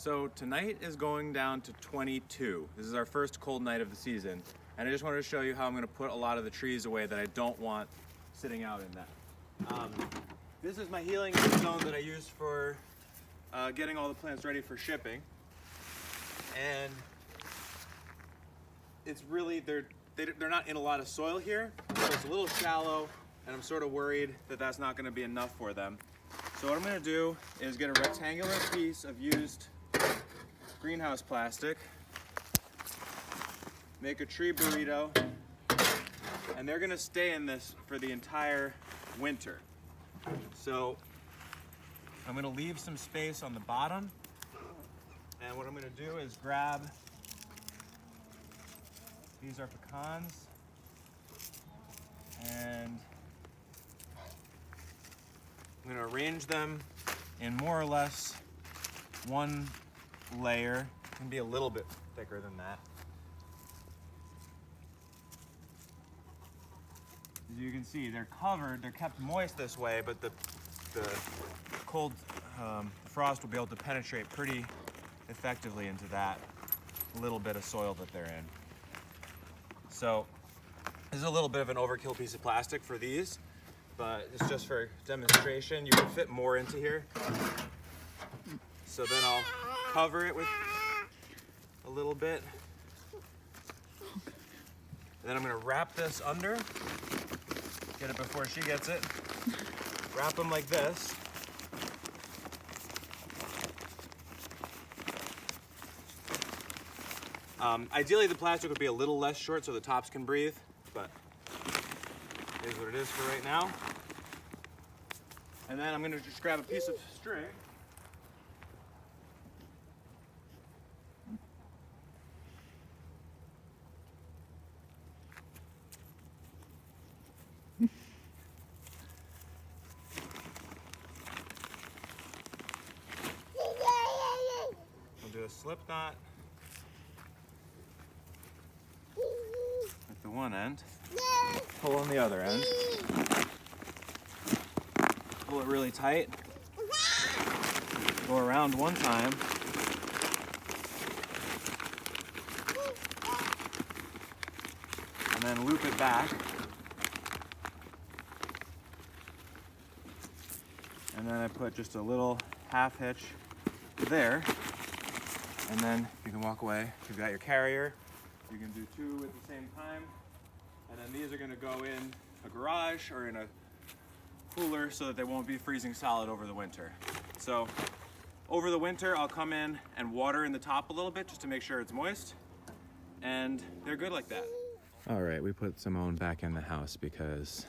So tonight is going down to 22. This is our first cold night of the season. And I just wanted to show you how I'm gonna put a lot of the trees away that I don't want sitting out in that. This is my healing zone that I use for getting all the plants ready for shipping. And it's really, they're not in a lot of soil here, so it's a little shallow, and I'm sort of worried that that's not gonna be enough for them. So what I'm gonna do is get a rectangular piece of used greenhouse plastic, make a tree burrito, and they're gonna stay in this for the entire winter. So I'm gonna leave some space on the bottom, and what I'm gonna do is grab, these are pecans, and I'm gonna arrange them in more or less one layer. It can be a little bit thicker than that. As you can see, they're covered, they're kept moist this way, but the cold frost will be able to penetrate pretty effectively into that little bit of soil that they're in. So this is a little bit of an overkill piece of plastic for these, but it's just for demonstration. You can fit more into here. So then I'll cover it with a little bit. And then I'm gonna wrap this under, get it before she gets it. Wrap them like this. Ideally the plastic would be a little less short so the tops can breathe, but it is what it is for right now. And then I'm gonna just grab a piece of string. I'll do a slip knot at the one end, pull on the other end, pull it really tight, go around one time, and then loop it back, and then I put just a little half hitch there, and then you can walk away. You've got your carrier. You can do two at the same time, and then these are going to go in a garage or in a cooler so that they won't be freezing solid over the winter. So over the winter I'll come in and water in the top a little bit just to make sure it's moist, and they're good like that. All right, we put Simone back in the house because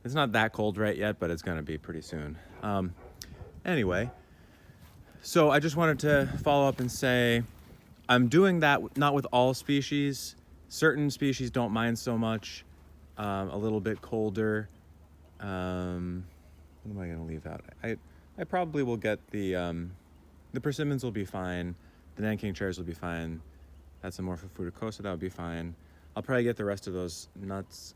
it's not that cold right yet, but it's going to be pretty soon. Anyway, so I just wanted to follow up and say I'm doing that not with all species. Certain species don't mind so much. A little bit colder. What am I going to leave out? I probably will get the persimmons will be fine. The Nanking cherries will be fine. That's a Morpha fruticosa, that would be fine. I'll probably get the rest of those nuts.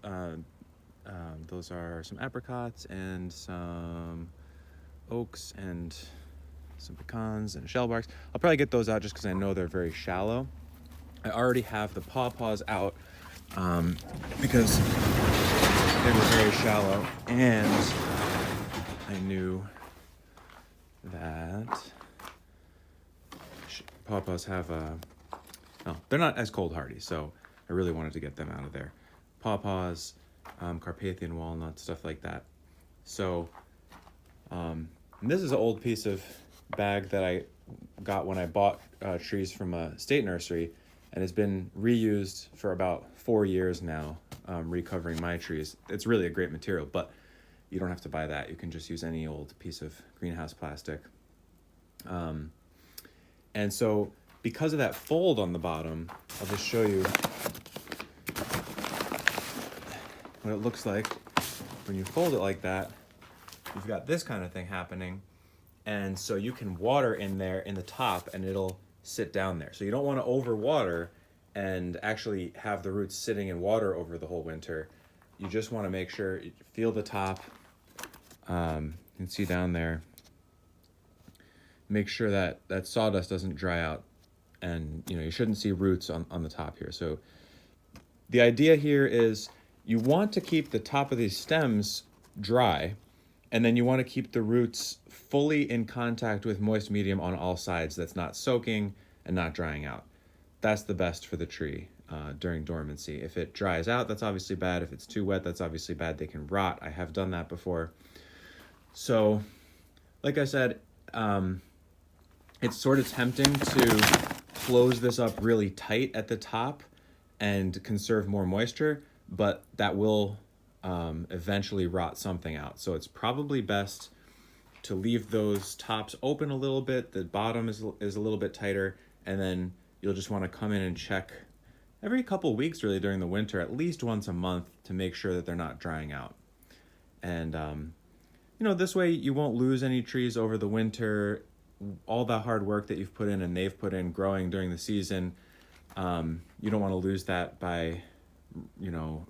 Those are some apricots and some oaks and some pecans and shell barks. I'll probably get those out just because I know they're very shallow. I already have the pawpaws out because they were very shallow, and I knew that pawpaws have they're not as cold hardy, so I really wanted to get them out of there. Pawpaws, Carpathian walnuts, stuff like that. So and this is an old piece of bag that I got when I bought trees from a state nursery, and it's been reused for about 4 years now, recovering my trees. It's really a great material, but you don't have to buy that. You can just use any old piece of greenhouse plastic. And so because of that fold on the bottom, I'll just show you what it looks like when you fold it like that. You've got this kind of thing happening, and so you can water in there in the top and it'll sit down there. So you don't want to overwater and actually have the roots sitting in water over the whole winter. You just want to make sure you feel the top. You can see down there, make sure that that sawdust doesn't dry out, and you shouldn't see roots on the top here. So the idea here is you want to keep the top of these stems dry, and then you want to keep the roots fully in contact with moist medium on all sides that's not soaking and not drying out. That's the best for the tree during dormancy. If it dries out, that's obviously bad. If it's too wet, that's obviously bad. They can rot. I have done that before. So, like I said, it's sort of tempting to close this up really tight at the top and conserve more moisture, but that will eventually rot something out. So it's probably best to leave those tops open a little bit. The bottom is a little bit tighter, and then you'll just want to come in and check every couple weeks really during the winter, at least once a month, to make sure that they're not drying out. And this way you won't lose any trees over the winter. All the hard work that you've put in and they've put in growing during the season, you don't want to lose that by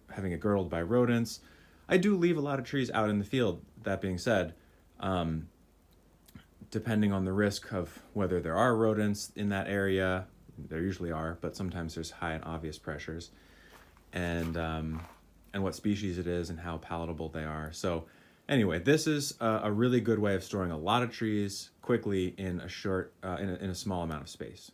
having it girdled by rodents. I do leave a lot of trees out in the field. That being said, depending on the risk of whether there are rodents in that area, there usually are, but sometimes there's high and obvious pressures, and what species it is and how palatable they are. So anyway, this is a really good way of storing a lot of trees quickly in a small amount of space.